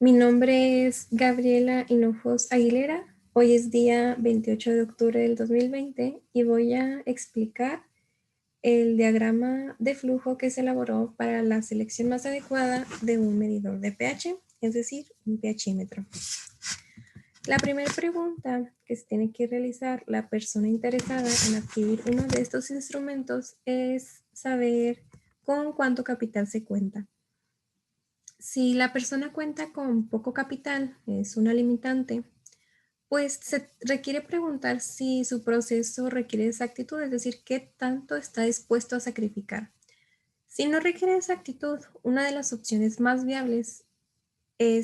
Mi nombre es Gabriela Hinojos Aguilera. Hoy es día 28 de octubre del 2020 y voy a explicar el diagrama de flujo que se elaboró para la selección más adecuada de un medidor de pH, es decir, un pHímetro. La primera pregunta que se tiene que realizar la persona interesada en adquirir uno de estos instrumentos es saber con cuánto capital se cuenta. Si la persona cuenta con poco capital, es una limitante, pues se requiere preguntar si su proceso requiere exactitud, es decir, qué tanto está dispuesto a sacrificar. Si no requiere exactitud, una de las opciones más viables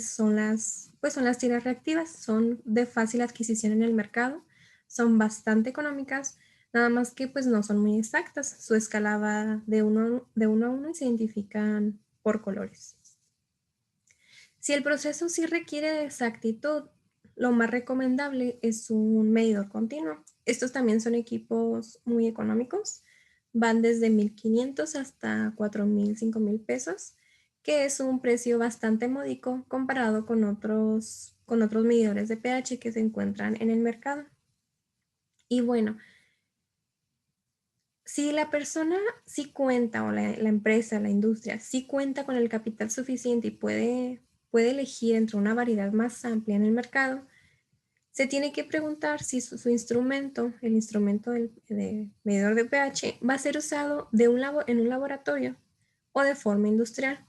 son las tiras reactivas, son de fácil adquisición en el mercado, son bastante económicas, nada más que pues no son muy exactas. Su escala va de uno a uno y se identifican por colores. Si el proceso sí requiere de exactitud, lo más recomendable es un medidor continuo. Estos también son equipos muy económicos, van desde 1,500 hasta 4,000, 5,000 pesos, que es un precio bastante módico comparado con otros medidores de pH que se encuentran en el mercado. Y bueno, si la persona sí cuenta, o la empresa, la industria, sí cuenta con el capital suficiente y puede elegir entre una variedad más amplia en el mercado, se tiene que preguntar si su instrumento, el instrumento de medidor de pH, va a ser usado en un laboratorio o de forma industrial.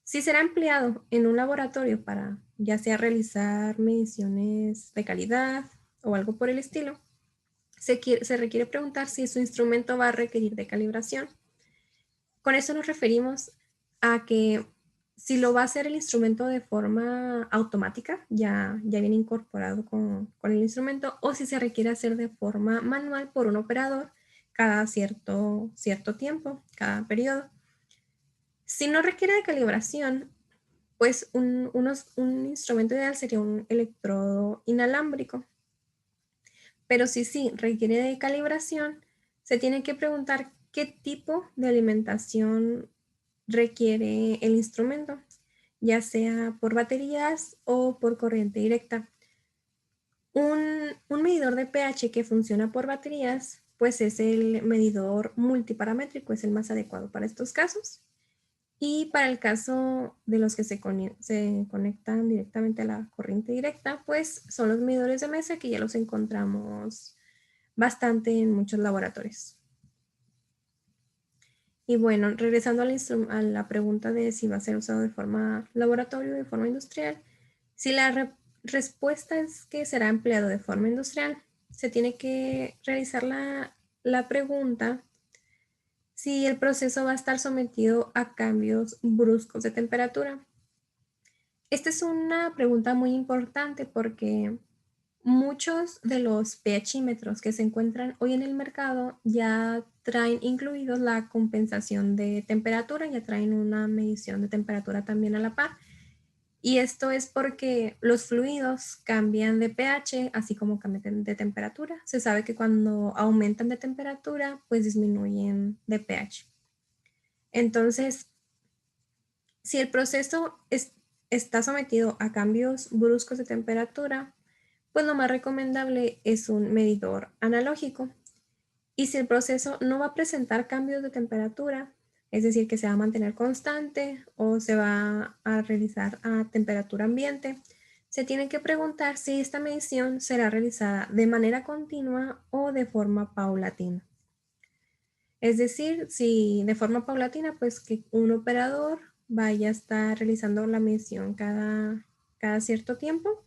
Si será empleado en un laboratorio para ya sea realizar mediciones de calidad o algo por el estilo, se requiere preguntar si su instrumento va a requerir de calibración. Con eso nos referimos a que si lo va a hacer el instrumento de forma automática, ya viene incorporado con el instrumento, o si se requiere hacer de forma manual por un operador cada cierto tiempo, cada periodo. Si no requiere de calibración, pues un instrumento ideal sería un electrodo inalámbrico. Pero si sí requiere de calibración, se tiene que preguntar qué tipo de alimentación requiere el instrumento, ya sea por baterías o por corriente directa. Un medidor de pH que funciona por baterías, pues es el medidor multiparamétrico, es el más adecuado para estos casos. Y para el caso de los que se conectan directamente a la corriente directa, pues son los medidores de mesa que ya los encontramos bastante en muchos laboratorios. Y bueno, regresando a la pregunta de si va a ser usado de forma laboratorio o de forma industrial, si la respuesta es que será empleado de forma industrial, se tiene que realizar la pregunta si el proceso va a estar sometido a cambios bruscos de temperatura. Esta es una pregunta muy importante porque muchos de los pHímetros que se encuentran hoy en el mercado ya traen incluidos la compensación de temperatura, ya traen una medición de temperatura también a la par. Y esto es porque los fluidos cambian de pH, así como cambian de temperatura. Se sabe que cuando aumentan de temperatura, pues disminuyen de pH. Entonces, si el proceso está sometido a cambios bruscos de temperatura, pues lo más recomendable es un medidor analógico. Y si el proceso no va a presentar cambios de temperatura, es decir, que se va a mantener constante o se va a realizar a temperatura ambiente, se tiene que preguntar si esta medición será realizada de manera continua o de forma paulatina. Es decir, si de forma paulatina, pues que un operador vaya a estar realizando la medición cada cierto tiempo.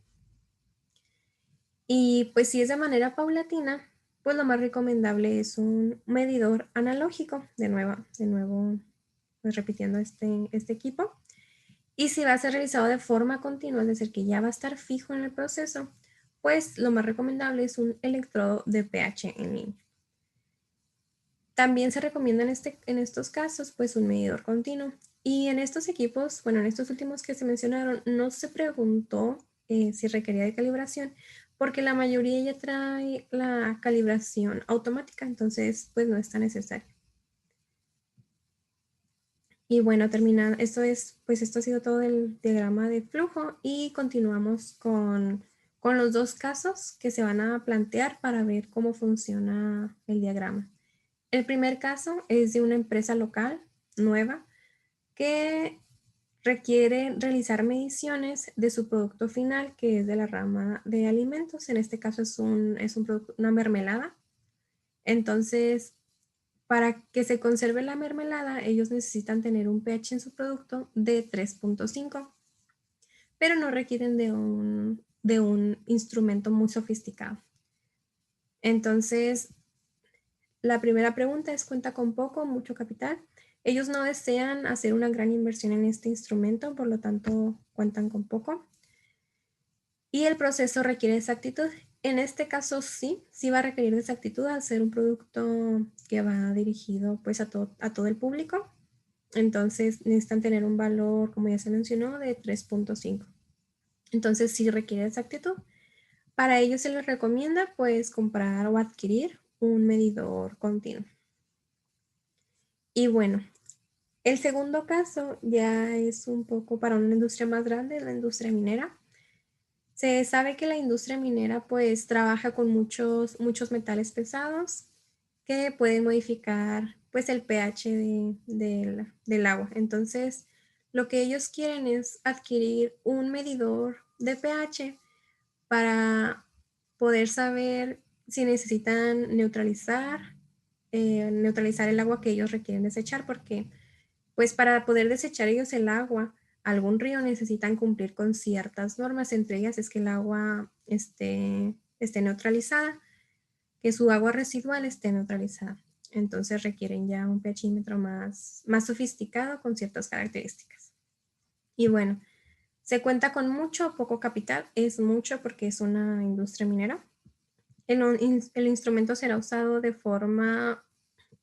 Y pues si es de manera paulatina, pues lo más recomendable es un medidor analógico, de nuevo, pues repitiendo este equipo. Y si va a ser realizado de forma continua, es decir, que ya va a estar fijo en el proceso, pues lo más recomendable es un electrodo de pH en línea. También se recomienda en estos casos, pues un medidor continuo. Y en estos equipos, bueno, en estos últimos que se mencionaron, no se preguntó si requería de calibración, porque la mayoría ya trae la calibración automática, entonces pues no está necesario. Y bueno, terminando, esto ha sido todo el diagrama de flujo y continuamos con los dos casos que se van a plantear para ver cómo funciona el diagrama. El primer caso es de una empresa local nueva que requiere realizar mediciones de su producto final, que es de la rama de alimentos. En este caso es una mermelada. Entonces, para que se conserve la mermelada, ellos necesitan tener un pH en su producto de 3.5, pero no requieren de un instrumento muy sofisticado. Entonces, la primera pregunta es, ¿cuenta con poco o mucho capital? Ellos no desean hacer una gran inversión en este instrumento, por lo tanto, cuentan con poco. Y el proceso requiere exactitud. En este caso sí va a requerir de exactitud al ser un producto que va dirigido pues a todo el público. Entonces necesitan tener un valor, como ya se mencionó, de 3.5. Entonces sí requiere de exactitud. Para ello se les recomienda pues comprar o adquirir un medidor continuo. Y bueno, el segundo caso ya es un poco para una industria más grande, la industria minera. Se sabe que la industria minera pues trabaja con muchos metales pesados que pueden modificar pues el pH del agua. Entonces, lo que ellos quieren es adquirir un medidor de pH para poder saber si necesitan neutralizar el agua que ellos requieren desechar, porque pues para poder desechar ellos el agua a algún río necesitan cumplir con ciertas normas, entre ellas es que el agua esté neutralizada, que su agua residual esté neutralizada. Entonces requieren ya un pHímetro más sofisticado con ciertas características. Y bueno, se cuenta con mucho o poco capital, es mucho porque es una industria minera. El instrumento será usado de forma,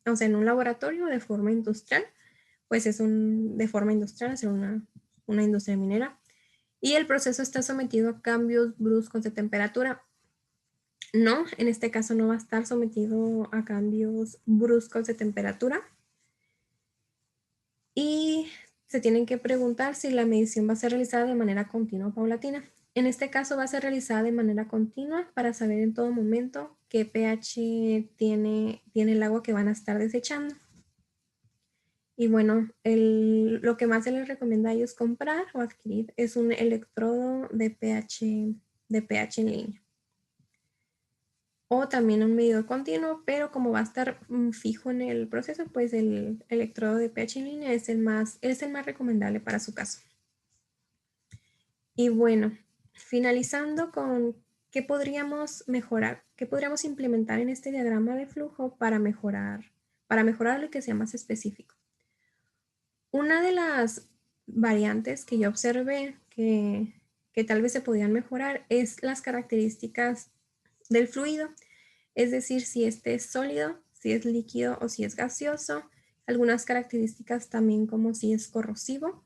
o sea, en un laboratorio de forma industrial, pues de forma industrial, es una industria minera. Y el proceso está sometido a cambios bruscos de temperatura. No, en este caso no va a estar sometido a cambios bruscos de temperatura. Y se tienen que preguntar si la medición va a ser realizada de manera continua o paulatina. En este caso va a ser realizada de manera continua para saber en todo momento qué pH tiene el agua que van a estar desechando. Y bueno, lo que más se les recomienda a ellos comprar o adquirir es un electrodo de pH en línea. O también un medidor continuo, pero como va a estar fijo en el proceso, pues el electrodo de pH en línea es el más recomendable para su caso. Y bueno, finalizando con qué podríamos mejorar, qué podríamos implementar en este diagrama de flujo para mejorar lo que sea más específico. Una de las variantes que yo observé que tal vez se podían mejorar es las características del fluido, es decir, si este es sólido, si es líquido o si es gaseoso. Algunas características también como si es corrosivo.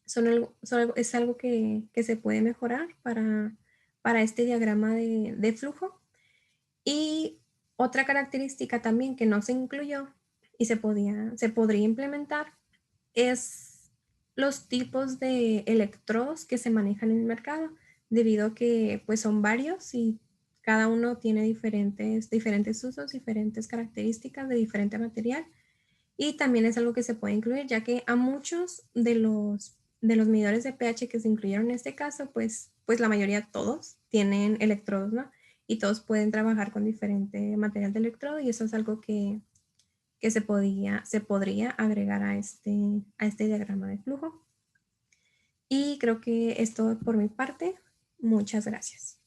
Es algo que se puede mejorar para este diagrama de flujo. Y otra característica también que no se incluyó y se podría implementar es los tipos de electrodos que se manejan en el mercado, debido a que pues son varios y cada uno tiene diferentes usos, diferentes características de diferente material. Y también es algo que se puede incluir, ya que a muchos de los medidores de pH que se incluyeron en este caso, pues la mayoría, todos, tienen electrodos, ¿no? Y todos pueden trabajar con diferente material de electrodo y eso es algo que se podría agregar a este diagrama de flujo. Y creo que es todo por mi parte. Muchas gracias.